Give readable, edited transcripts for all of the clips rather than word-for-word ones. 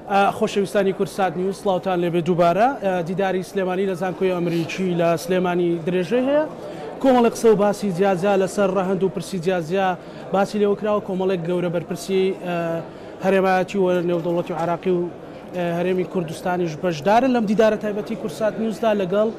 خۆشەویستانی کورسات نیوز سڵاوتان لێبێ دووبارە دیداری سلێمانی لە زانکۆی ئەمریکی لە سلێمانی درێژە هەیە کۆمەڵی قسە و باسی جیازیا لەسەر ڕەهەند و پرسی جیازیا باسی لێوەکراوە کۆمەڵێک گەورە بەرپرسی هەرێمایەتی و نێودەوڵەتی و عراقی و هەرێمی کوردستانیش بەشدارن لەم دیدارە تایبەتی کورسات نیوزدا لەگەڵ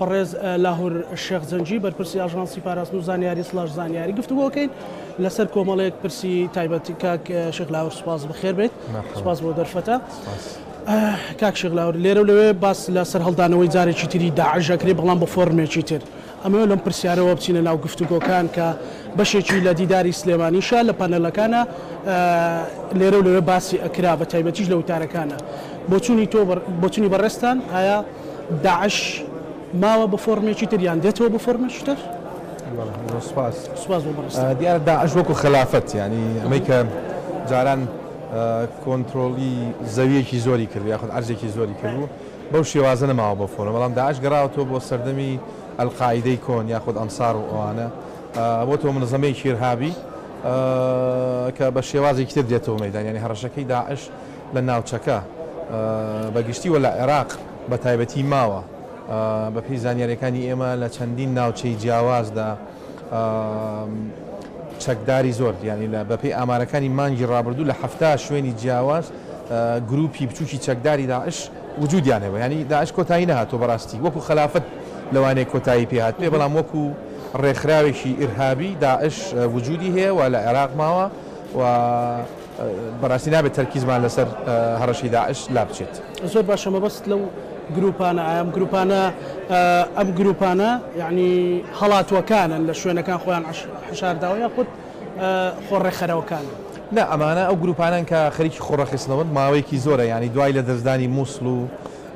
بەڕێز لاهور شێخ زەنجی بەرپرسی ئاژانسی پاراستن و زانیاری سڵاش زانیاری گفتوگۆکەین لەسەر کۆمەڵێک پرسی تایبەتی کاک شێخ لاهور سوپاس بەخێر بێت سوپاس بۆ دەرفەتە کاک شێخ لاهور لێرە و لەوێ باس لەسەر هەڵدانەوەی جارێکی تری داعش ئەکرێ بەڵام بە فۆرمێکی تر ئەمە لەم پرسیارەوە بچینە ناو گفتوگۆکان کە بەشێکی لە دیداری سلێمانیشە لە پانەلەکانە لێرە و لەوێ باسی ئەکرا بە تایبەتیش لە وتارەکانە بۆچوونی بەڕێستان ئایا داعش ماوە بە فۆرمێکی تر یان دێتەوە بە فۆرمێکی تر؟ سوپاس دیارە داعش وەکو خلافەت ینی ئەمەی کە جاران کۆنتترۆلی زەویەکی زۆری کرد یاخود ئەرزێکی زۆری کردبوو بەو شێوازە نەماوە بە فۆرم بەڵام داعش گەڕاوەوە بۆ سەردەمی ئەلقاعیدەی کۆن یاخود ئەنسار و ئەوانە بۆ تۆ منظەمەیەکی ئیرهابی کە بە شێوازێکی تر دێتەوە مەیدان ینی هەڕەشەکەی داعش لە ناوچەکە بەگشتی وە لە عێراق بە تایبەتی ماوە بە پێی زانیاریەکانی ئێمە لە چەندین ناوچەی جیاوازدا چەکداری زۆر ینی لە بەپێی ئامارەکانی مانگی ڕابردوو لە 70 شوێنی جیاواز گروپی بچووکی چەکداری داعش وجودیان هەیە ینی داعش کۆتایی نەهاتۆ بەڕاستی وەکو خلافەت لەوانەیە کۆتایی پێهات پێ بەڵام وەکو ڕێکخراوێکی ئیرهابی داعش وجودی هەیە و لە عێراق ماوە و بەڕاستی نابێت تەرکیزمان لەسەر هەڕەشی داعش لا بچێت زۆر باشە مەبەست لەو گروپانە ئایم گروپانە ئەم گروپانە یعنی هەڵاتوەکانن لە شوێنەکان خۆیان حشارداوە یاخود خۆڕێخەرەوەکان نه ئەمانە ئەو گروپانن کە خەریکی خۆڕەخستنەوە ماوەیەکی زۆرە ینی دوای لە دەستدانی مووسڵ و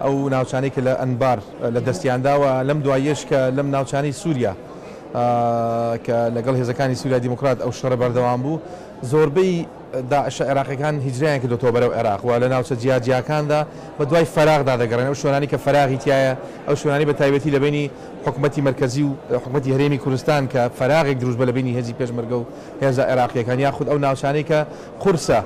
ئەو ناوچانەی کە لە ئەنبار لە دەستیانداوە لەم دوایەش کە لەم ناوچانی سووریا کە لەگەڵ هێزەکانی سووریا دیموکرات ئەو شەڕە بەردەوام بوو زۆربەی داعش عێراقیەکان هیجریان کردوتەوە بەرەو عێراق و لە ناوچە جیاجیاکاندا بە دوای فەراغدا دەگەڕێن ئەو شوێنانی کە فەراغی تایە ئەو شوێنانی بە تایبەتی لە بینی حکوومەتی مرکزی و حکوومەتی هەرێمی کوردستان کە فەراغێک دروست بە لە بینی هێزی پێشمەرگە و هێزە عێراقیەکان یاخود ئەو ناوچانەی کە قورسە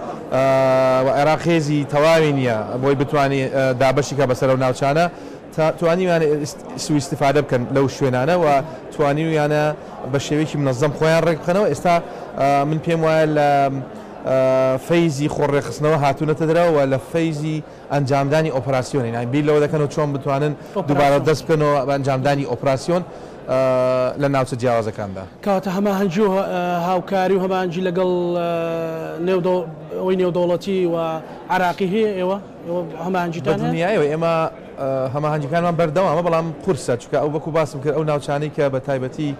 و عێراق هێزی تەواوی نییە بۆی بتوانێت دابەشی کە بەسەر ئەو ناوچانە توانیویانە سوء استفادە بکەن لەو شوێنانە و توانیویانە بە شێوەیەکی منەظەم خۆیان ڕێک بخەنەوە ئێستا من پێم وایە لە فەیزی خۆڕێخستنەوە هاتوونەتە درەوە لە فەیزی ئەنجامدانی ئۆپراسیۆنی نین بیر لەوە دەکەن و چۆن بتوانن دووبارە دەست بکەنەوە بە ئەنجامدانی ئۆپراسیۆن لە ناوچە جیاوازەکاندا کاتە هەماهەنگی و هاوکاری و هەماهەنگی لەگەڵ ئەوەی نێودەوڵەتی و عراقی هەیە ئێوە هەماهەنگیتان دنیایەوە ئێمە هەماهەنگیەکانمان بەردەوامە بەڵام قورسە چونکە ئەو وەکو باسم کرد ئەو ناوچانەی کە بە تایبەتی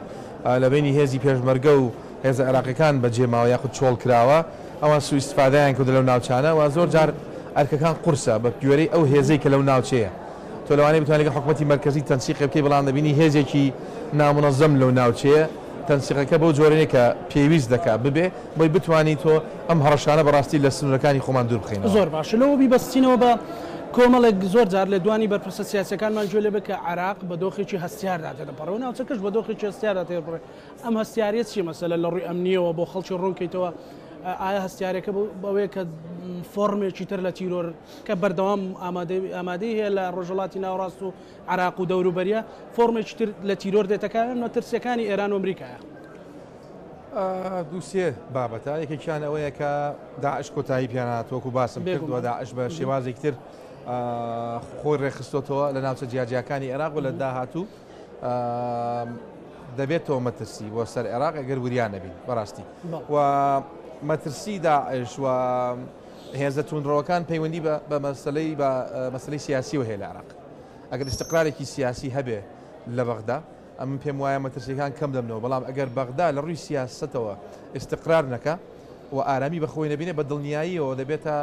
لە بینی هێزی پێشمەرگە و هێزە عێراقیەکان بەجێماوە یاخود چۆڵ کراوە ئەوان سوء استفادەیان کردو لەو ناوچانە و زۆر جار ئەرکەکان قورسە بە گوێرەی ئەو هێزەی کە لەو ناوچەیە تۆ لەوانەیە بتوانێت حکوومەتی مرکزی تەنسیق بکەی بەڵام دەبینی هێزێکی نامنەظەم لەو ناوچەیە تەنسیقەکە بەو جۆرەیە کە پێویست دەکات ببێ بۆی بتوانیت تۆ ئەم هەڕەشانە بەڕاستی لە سنوورەکانی خۆمان دوور بخەینەوە زۆر باشە لەوە بیبەستینەوە بە کۆمەڵێک زۆر جار لە دوانی بەرپرسە سیاسەکانمان گوێ لێ بکە عراق بە دۆخێکی هەستیاردا تێدەپەڕەوە ناوچەکەش بە دۆخێکی هەستیاردا تێدەپەڕێ ئەم هەستیاریەت چیە مەسەلە لە ڕووی ئەمنیەوە بۆ خەڵکی ڕوونکەیتەوە ئایا هەستیارەکە بەوەیە کە فۆرمێکی تر لە تیرۆر کە بەردەوام ئامادەی هەیە لە ڕۆژهەڵاتی ناوەڕاست و عراق و دەوروبەریە فۆرمێکی تر لە تیرۆر دێتەکان نەترسیەکانی ئێران و ئەمریکایە دووسێ بابەتە یەکێکیان ئەوەیە کە داعش کۆتایی پیاناتوەکو باسم کردووە داعش بە شێوازێکی تر خۆی ڕێخستۆتەوە لە ناوچە جیاجیەکانی عێراق و لە داهاتوو دەبێتەوە مەترسی بۆ سەر عێراق ئەگەر وریان نەبین بەڕاستی و مەترسی داعش و هێزە توندڕەوەکان پەیوەندی بە مەسلەی سیاسیەوە هەیە لە عێراق ئەگەر استقرارێکی سیاسی هەبێ لە بەغدا ئەم پێم وایە مەترسیەکان کەم دەبنەوە بەڵام ئەگەر بەغدا لە ڕووی سیاستەوە استقرار نەکە و ئارامی بەخۆی نەبینێ بە دڵنیاییەوە دەبێتە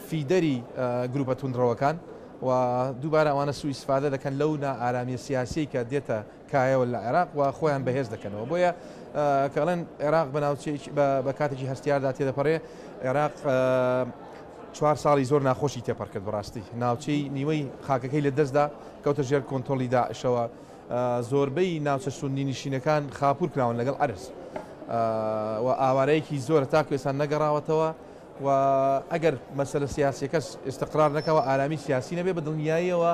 فیدەری گروپە توندڕەوەکان و دووبارە ئەوانە سوء استفادە دەکەن لەو ئارامی سیاسی کە دێتە کایەوە لە عێراق و خۆیان بەهێز دەکەنەوە بۆیە کەڵێن عێراق بە کاتێکی هەستیاردا تێدەپەڕێ عێراق 4 ساڵی زۆر ناخۆشی تێپەڕ کرد بەڕاستی ناوچەی نیوەی خاکەکەی لە دەستدا کەوتە ژێر کۆنتۆڵی داعشەوە زۆربەی ناوچە سونی نشینەکان خاپور کراون لەگەڵ عەرز و ئاوارەیەکی زۆر تاکو ئێستا نەگەڕاوەتەوە و ئەگەر مەسەلە سیاسیەکەس استقرار نەکەوە ئارامی سیاسی نەبێ بە دڵنیاییەوە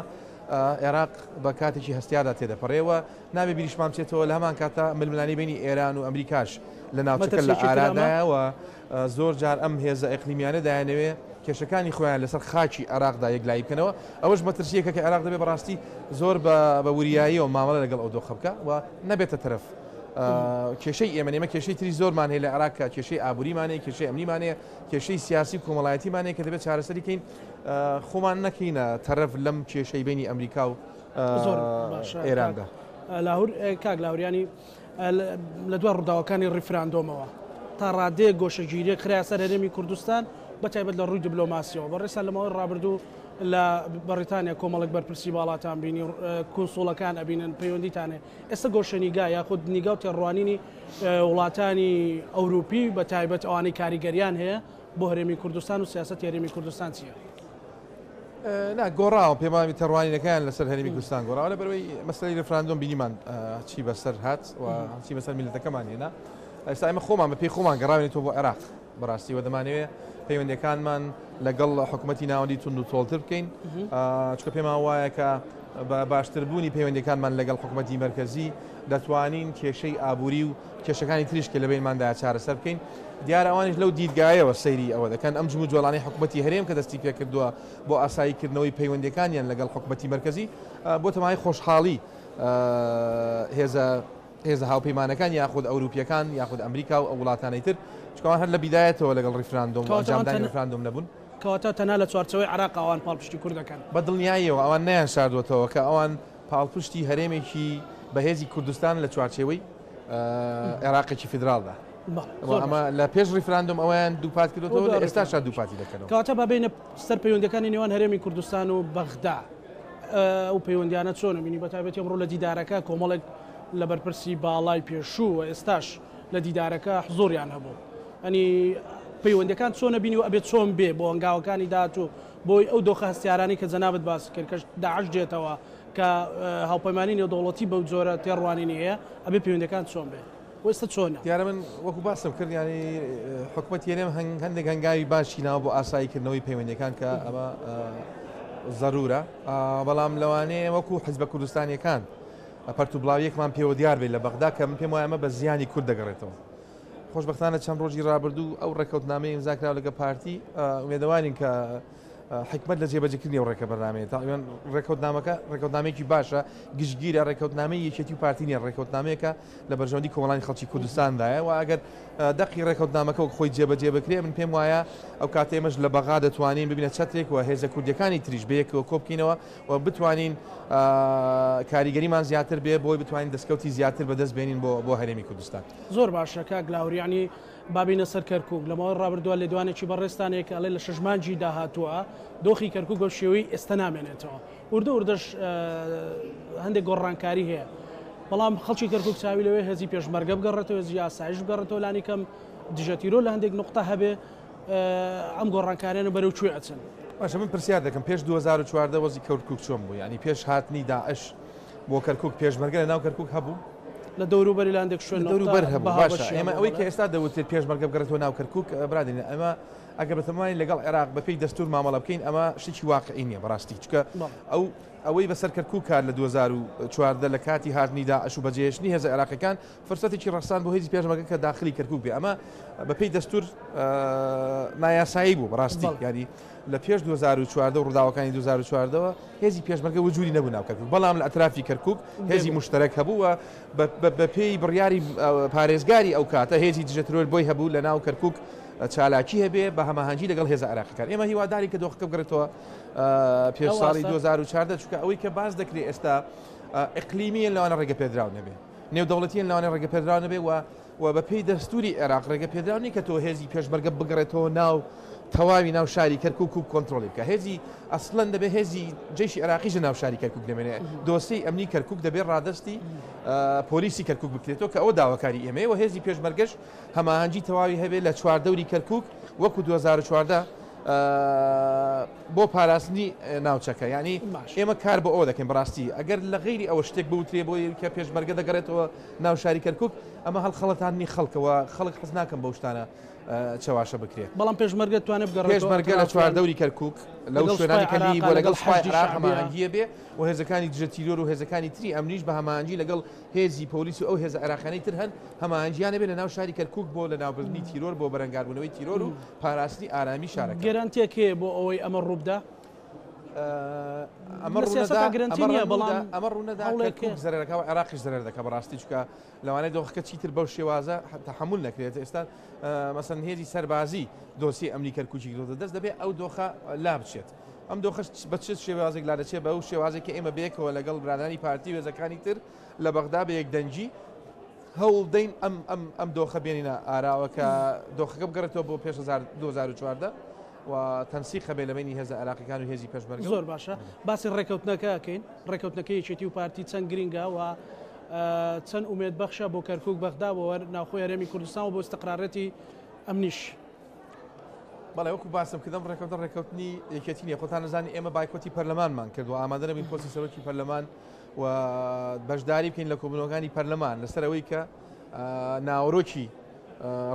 عێراق بە کاتێکی هەستیادا تێدەپەڕێەوە نابێ بیریشمان بچێتەوە لە هەمان کاتە ململانی بینی ئێران و ئەمریکاش لە ناوچەکە لە ئارادایەوە زۆر جار ئەم هێزە ئەقلیمیانە دایانەوێ کێشەکانی خۆیان لەسەر خاچی عێراقدا یەکلایی بکەنەوە ئەوەش مەترسیەکە کە عێراق دەبێ بەڕاستی زۆر بە وریاییەوە مامەڵە لەگەڵ ئەو دۆخە بکە و نەبێتە تەرەف کێشەی ئێمە کێشەی تری زۆرمان هەیە لە عێراقکە کێشەی ئابووریمانەیە کێشەی ئەمنیمانەیە کێشەی سیاسی و کۆمەڵایەتیمانەیە کە دەبێت چارەسەری کەین خۆمان نەکەینە تەرەف لەم کێشەی بینی ئەمریکا و ئێراندا. لاهور کاک لاوریانی لە دوای ڕووداوەکانی ڕیفراندۆمەوە تا ڕادەیە گۆشەگیریە کرا سەر هەرێمی کوردستان بەتایبەت لە ڕووی دیبلۆماسیەوە بەڕێستا لەمەوەی ڕابردوو لە بەریتانیا کۆمەڵک بەرپرسی باڵاتان بینی کونسوڵەکان ئەبینن پەیوەندیتانێ ئێستا گۆشەنیگا یاخود نیگا و تێڕوانینی وڵاتانی ئەوروپی بە تایبەت ئەوانەی کاریگەریان هەیە بۆ هەرێمی کوردستان و سیاست هەرێمی کوردستان چییە؟ گۆڕاوە پێمامی تەڕوانینەکان لەسەر هەرێمی کوردستان گۆڕاوە لە بەروەی مەسەلەی ڕێفراندۆم بینیمان چی بەسەر هات و چی بەسەر میلەتەکەمان هێنا ئێستا ئێمە خۆمان بە پێی خۆمان گەڕاوێنێتەوە بۆ عێراق بەڕاستیوە دەمانەوێت پەیوەندەکانمان لەگەڵ حکوومەتی ناوەندی تونند و تۆڵتر بکەین چکە پێمان وایە کە بە باشتربوونی پەیوەندەکانمان لەگەڵ حکوومەتی مەرکەزی دەتوانین کێشەی ئابووری و کێشەکانی تریش کە لە بینماندا چارەسەر بکەین دیارە ئەوانش لەو دیدگایەوە سەیری ئەوە دەکەن ئەم جمو جوڵانەی حکوومەتی هەرێم کە دەستی پێ کردووە بۆ ئاساییکردنەوەی پەیوەندەکانیان لەگەڵ حکوومەتی مەرکەزی بۆ تەمای خۆشحاڵی هێزە هاوپەیمانەکان یاخود ئەوروپیەکان یاخود ئەمریکا و وڵاتانەی تر چکەوان هەر لە بیدایەتەوە لەگەڵ ڕیفراندۆم ئەنجامدانی ڕیفراندۆم نەبوون کەواتە تەنها لە چوارچەوەی عێراق ئەوان پاڵپشتی کوردەکەن بە دڵنیاییەوە ئەوان نیان شاردوەتەوە کە ئەوان پاڵپشتی هەرێمێکی بەهێزی کوردستان لە چوارچێوەی عێراقێکی فیدراڵدا ئەمە لە پێش ڕیفراندۆم ئەویان دووپات کردوەوە لە ئێستاشا دووپاتی دەکەنەوە کەواتە بەبینە سەر پەیوەندەکانی نێوان هەرێمی کوردستان و بەغدا ئەو پەیوەندیانە چۆنە بینی بەتایبەتی ئەمڕۆ لە دیدارەکە کۆمەڵێک لە بەرپرسی باڵای پێشوو و ئێستاش لە دیدارەکە حزۆریان هەبوو ئەنی پەیوەندەکان چۆنە بینی و ئەبێت چۆن بێ بۆ ئەنگاوەکانی داات و بۆی ئەو دۆخە هەستیارانی کە جەنابەت باس کرد کە داعش دێتەوە کە هاوپەیمانی نێودەوڵەتی بەو جۆرە تێڕوانینی هەیە ئەبێ پەیوەندەکان چۆن بێ وەستا چۆنە دیارە من وەکو باسم کرد ینی حکوومەت هەرێم هەندێک هەنگاوی باشی ناوە بۆ ئاساییکردنەوەی پەیوەندەکان کە ئەمە ضرورە بەڵام لەوانەیە وەکو حیزبە کوردستانیەکان پەرتو بڵاویەکمان پێوە دیار بێت لە بەغدا کە من پێم وایە ئەمە بە زیانی کورد دەگەڕێتەوە خۆشبەختانە چەند ڕۆژی ڕابردوو ئەو ڕێکەوتنامەی ئیمزاکراوە لەگە پارتی ئومێدەوانین کە حکمت لە جێبەجێکردنی ئەو ڕێکە بەرنامەیە تاقریبان ڕێکەوتنامەیەکی باشە گشتگیرە ڕێکەوتنامەی یەکێتی و پارتی نیە ڕێکەوتنامەیەکە لە بەرژەوەندی کۆمەڵانی خەڵکی کوردستاندایە و ئەگەر دەقی ڕێکەوتنامەکە و خۆی جێبەجێ بکرێ من پێم وایە ئەو کاتێ ئێمەش لە بەغا دەتوانین ببینە چەترێک و هێزە کوردیەکانی تریش بەیەکەوە کۆ بکەینەوە و بتوانین کاریگەریمان زیاتر بێ بۆی بتوانین دەستکەوتی زیاتر بەدەست بێنین بۆ هەرێمی کوردستان زۆر باشە کاک لاوریانی بابینە سەر کەرکووک لەمەوە ڕابردووە لە دوانێکی بەڕێستانێک ئەڵێ لە شەژمانجی داهاتووە دۆخی کەرکووک بە شێوەی ئێستا نامێنێتەوە وردەش هەندێک گۆڕانکاری هەیە بەڵام خەڵکی کەرکووک چاوی لەوێ هێزی پێشمەرگە بگەڕێتەوە هێزی یاسایش بگەڕێتەوە لانی کەم دژەتیرۆ لە هەندێک نقطە هەبێ ئەم گۆڕانکاریانە بەرەو کوێ ئەچن باشە من پرسیار دەکەم پێش 2014 وەزی کەرکووک چۆن بوو ینی پێش هاتنی داعش بۆ کەرکووک پێشمەرگە لە ناو کەرکووک هەبوو لە دەوروبەری لاندێک شوێن دەوروبەر هەبوو باشە ئێمە ئەوەی کە ئێستا دەوتێت پێشمەرگە بگەڕێتەوە ناو کەرکووک برادێنە ئەمە ئەگەر بەتەمانی لەگەڵ عێراق بەپێی دەستور مامەڵە بکەین ئەمە شتێکی واقعی نییە بەڕاستی چکە ئەوەی بەسەر کەرکووک کار لە 2014 لە کاتی هاتنی داعش و بەجێهێشتنی هێزە عێراقیەکان فرسەتێکی ڕەسان بۆ هێزی پێشمەرگە کە داخلی کەرکووک بێ ئەمە بەپێی دەستور نایاسایی بوو بەڕاستی یاری لە پێش 2014 و ڕووداوەکانی 2014ەوە هێزی پێشمەرگە وجودی نەبوو ناو کەرکووک بەڵام لە ئەترافی کەرکووک هێزی مشتەرەک هەبووە بەپێی بڕیاری پارێزگاری ئەو کاتە هێزی دژەترۆر بۆی هەبوو لە ناو کەرکووک چالاکی هەبێ بە هەماهەنگی لەگەڵ هێزە عێراقیەکان ئێمە هیواداری کە دۆخەکە بگرێتەوە پێش ساڵی 2014 چونکە ئەوەی کە باز دەکرێت ئێستا ئەقلیمیان لەوانە ڕێگە پێدراو نەبێ نێودەوڵەتیان لەوانە ڕێگە پێدراو نەبێ و بەپێی دەستوری عێراق ڕێگە پێدراونی کە تۆ هێزی پێشمەرگە بگەڕێتەوە ناو تەواوی ناو شاری کەرکووک و کۆنتترۆلی بکە هێزی ئەسڵەن دەبێ هێزی جێشی عێراقیش ناو شاری کەرکووک دەمێنێ دۆسەی ئەمنی کەرکووک دەبێت ڕادستی پۆلیسی کەرکووک بکرێتەوە کە ئەو داواکاری ئێمە و هێزی پێشمەرگەش هەماهەنگی تەواوی هەبێت لە چواردەوری کەرکووک وەکو 2014 بۆ پاراستنی ناوچەکە ینی ئێمە کار بە ئەوە دەکەین بڕاستی ئەگەر لە غیری ئەوە شتێک بوترێ بۆی کە پێشمەرگە دەگەڕێتەوە ناو شاری کەرکووک ئەمە هەڵخەڵەتانی خەڵکەوە خەڵک حەز ناکەم بەو شتانە چاواشە بکرێت. بەڵام پێشمەرگە توانێت بگەڕێت پێشمەرگە لە چواردەوری کەرکووک لەو شوێنانی کەلی بۆ لەگەڵ سوپای عێراق هەماهەنگیە بێ و هێزەکانی دژە تیرۆر و هێزەکانی تری ئەمنیش بە هەماهەنگی لەگەڵ هێزی پۆلیس و ئەو هێزە عێراقیانەی تر هەن هەماهەنگیانە بێ لە ناو شاری کەرکووک بۆ لە ناوبردنی تیرۆر بۆ بەرەنگاربوونەوەی تیرۆر و پاراستنی ئارامی شارەکە. گەرانتێک هەیە بۆ ئەوەی ئەمە ڕووبدا؟ ئەمە ڕوونەدا کەرکووک زەرەکەەوە عێراقیش زەرەر دەکە بەڕاستی چکە لەوانەیە دۆخەکە چیتر بەو شێوازە تەحمل نەکرێت. ئێستا مەسەن هێزی سەربازی دۆسی ئەمنی کەرکووکی دۆتە دەست دەبێت ئەو دۆخە لا بچێت. ئەم دۆخەش بە چ شێوازێک لا دەچێت بە ئەو شێوازێکی ئێمە بێکەوە لەگەڵ برادانی پارتی وێزەکانی تر لە بەغدا بە یەکدەنجی هەوڵ دەین ئەم دۆخە بێنینە ئاراوەکە دۆخەکە بگەڕێتەوە بۆ پێش 2014 و تەنسیق بێ لە بینی هێزە عێراقیەکان و هێزی پێشمەرگە. زۆر باشە باسی ڕێکەوتنەکەکەین. ڕێکەوتنەکە یەکێتی و پارتی چەند گرینگە و چەند ئومێد بەخشە بۆ کەرکووک بەغدا بۆ ناوخۆی هەرێمی کوردستان و بۆ استقرارەتی ئەمنیش. بەڵێ وەکو باسم کردم ڕێکەوتنی یەکێتی نیە. خۆتان نزانانی ئێمە بایکۆتی پەرلەمانمان کردو ئامادە نەبین پۆستی سەرۆکی پەرلەمان و بەشداری بکەین لە کۆبوونەوەکانی پەرلەمان لەسەر ئەوەی کە ناوەڕۆکی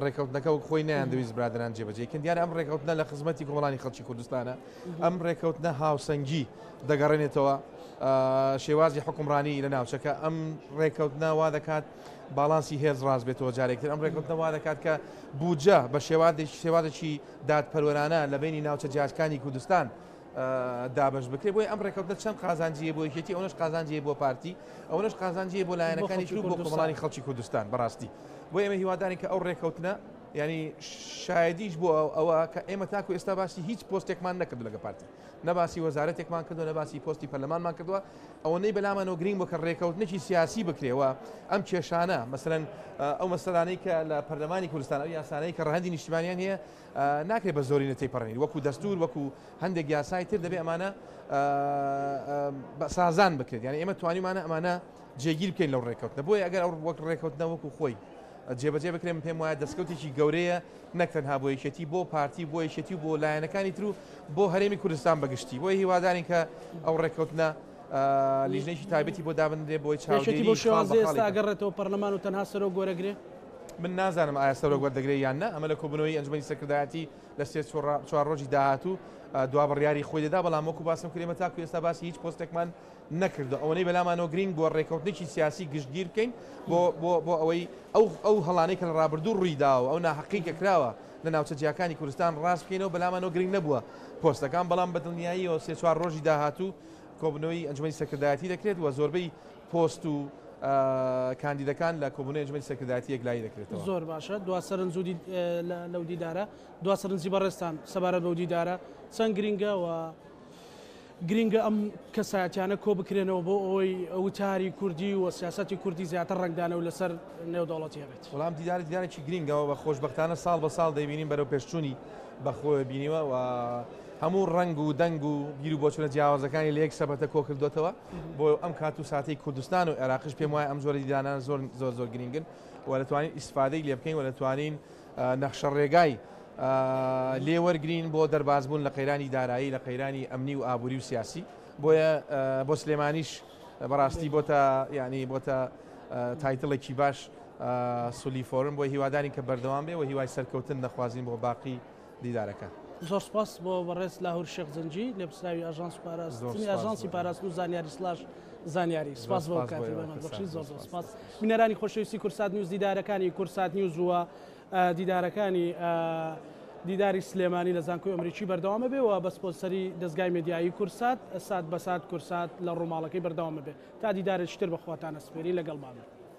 ڕێکەوتنەکە و خۆی نیان دەویست برادران جێبەجێکن. دیارە ئەم ڕێکەوتنە لە خزمەتی کۆمەڵانی خەڵکی کوردستانە. ئەم ڕێکەوتنە هاوسەنگی دەگەڕێنێتەوە شێوازی حکومڕانی لە ناوچەکە. ئەم ڕێکەوتنە وا دەکات باڵانسی هێز ڕاست بێتەوە جارێکتر. ئەم ڕێکەوتنە وا دەکات کە بودجە بە شێوازێکی دادپەروەرانە لە بینی ناوچە جیاجەکانی کوردستان دابش بکرێت. بۆی ئەم ڕێکەوتنە چەند قازانجیە بۆ یەکێتی، ئەوەش قازانجیە بۆ پارتی، ئەوەش قازانجیە بۆ لایەنەکانی تر بۆ کۆمەڵانی خەڵکی کوردستان بەڕاستی. بۆ ئێمە هیوادارین کە ئەو ڕێکەوتنە ینی شایدیش بۆ ئەوە کە ئێمە تاکو ئێستا باسی هیچ پۆستێکمان نەکردو لەگە پارتی، نەباسی وەزارەتێکمان کردو، نەباسی پۆستی پەرلەمانمان کردووە. ئەوەنەی بەلامانەوە گرنگ بۆ کە ڕێکەوتنێکی سیاسی بکرێەوە ئەم کێشانە مەسەرەن ئەو مەسەلانەی کە لە پەرلەمانی کوردستان ئەو یاسانەی کە ڕەهەندی نیشتیمانیان هەیە ناکرێت بە زۆری نەتێپەڕێنین وەکو دەستور وەکو هەندێک یاسای تر دەبێت ئەمانە سازان بکرێت. یعنی ئێمە توانیمانە ئەمانە جێگیر بکەین لەو ڕێکەوتنە. بۆیە ئەگەر ئەو وەک ڕێکەوتنە وەکو خۆی جێبەجێ بکرێن پێم وایە دەستکەوتێکی گەورەیە نەک تەنها بۆ یەکێتی بۆ پارتی بۆ یەکێتی و بۆ لایەنەکانی تر و بۆ هەرێمی کوردستان بەگشتی. بۆی هیوادارین کە ئەو ڕێکەوتنە لیژنێکی تایبەتی بۆ دابندرێ بۆی چاودێری بۆ شێوازی ئێستا ئەگەڕێتەوە پەرلەمان و تەنها سەرۆک گۆرەگرێ. من نازانم ئایا سەرۆک وەردەگرێت یان نە. ئەمە لە کۆبوونەوەی ئەنجومەنی سەرکردایەتی لە 4 ڕۆژی داهاتوو دوا بڕیاری خۆی دەدا. بەڵام وەکو باسم کردێمە تاکو ئێستا باسی هیچ پۆستێکمان نەکردو. ئەوەی بەلامانەوە گرنگ بۆ ڕێکەوتنێکی سیاسی گشتگیر بکەین بۆ ئەوەی ئەو هەڵانەی کە لە ڕابردوو ڕوویداوە ئەو ناحەقی کە کراوە لە ناوچە جیاکانی کوردستان ڕاست بکەینەوە. بەلامانەوە گرنگ نەبووە پۆستەکان، بەڵام بەدڵنیاییەوە 4 ڕۆژی داهاتوو کۆبوونەوەی ئەنجومەنی سەرکردایەتی دەکرێت و زۆربەی پۆست و کاندیدەکان لە کۆبوونەوەی ئەنجومەنی سەرکردایەتی یەکلایی دەکرێتەوە. زۆر باشە. دوا سەرنجی لەو دیدارە دوا سەرنجی بەڕێستان سەبارەت بەو دیدارە چەند گرنگە و گرنگە ئەم کەسایەتیانە کۆ بکرێنەوە بۆ ئەوەی وتاری کوردی و سیاسەتی کوردی زیاتر ڕنگدانە و لەسەر نێودەوڵەتی هەبێت. وەڵام دیدارێکی گرنگەوە بە خۆشبەختانە ساڵ بە ساڵ دەبینین بەرەو پێشچوونی بەخۆی بینیوە و هەموو ڕنگ و دەنگ و گیر و بۆچونە جیاوازەکانی لە یەک سەبەتە کۆ کردوتەوە بۆ ئەم کات و ساتەی کوردستان و عێراقیش پێم وایە ئەم زۆرە دیدانان زۆر گرنگن و دەتوانین ئیسفادەی لێ بکەین و دەتوانین نەخشە ڕێگای لێوەرگرین بۆ دەربازبوون لە قەیرانی دارایی لە قەیرانی ئەمنی و ئابووری و سیاسی. بۆیە بۆ سلێمانیش بەڕاستی بۆتە تایتڵێکی باش سولی فۆرم بۆ هیوادارین کە بەردەوام بێ و هیوای سەرکەوتن دەخوازیین بۆ باقی دیدارەکە. زۆر سپاس بۆ بەڕێز لاهور شێخ زەنجی لێپسراوی ئاژانس پاراستنی ئاژانسی پاراستن و زانیاری سلاش زانیاری. سپاس بۆ کاتی بەخشی زۆر سپاس. بینەرانی خۆشەویستی کورسات نیوز دیدارەکانی کورسات نیوز وە دیدارەکانی دیداری سلێمانی لە زانکۆی ئەمریکی بەردەوامە بێ و بە سپۆنسەری دەستگای مێدیایی کورسات سات بە سات کورسات لە ڕووماڵەکەی بەردەوامە بێ تا دیدارێکی تر بەخواتانە سپێری لەگەڵ ماڵێ.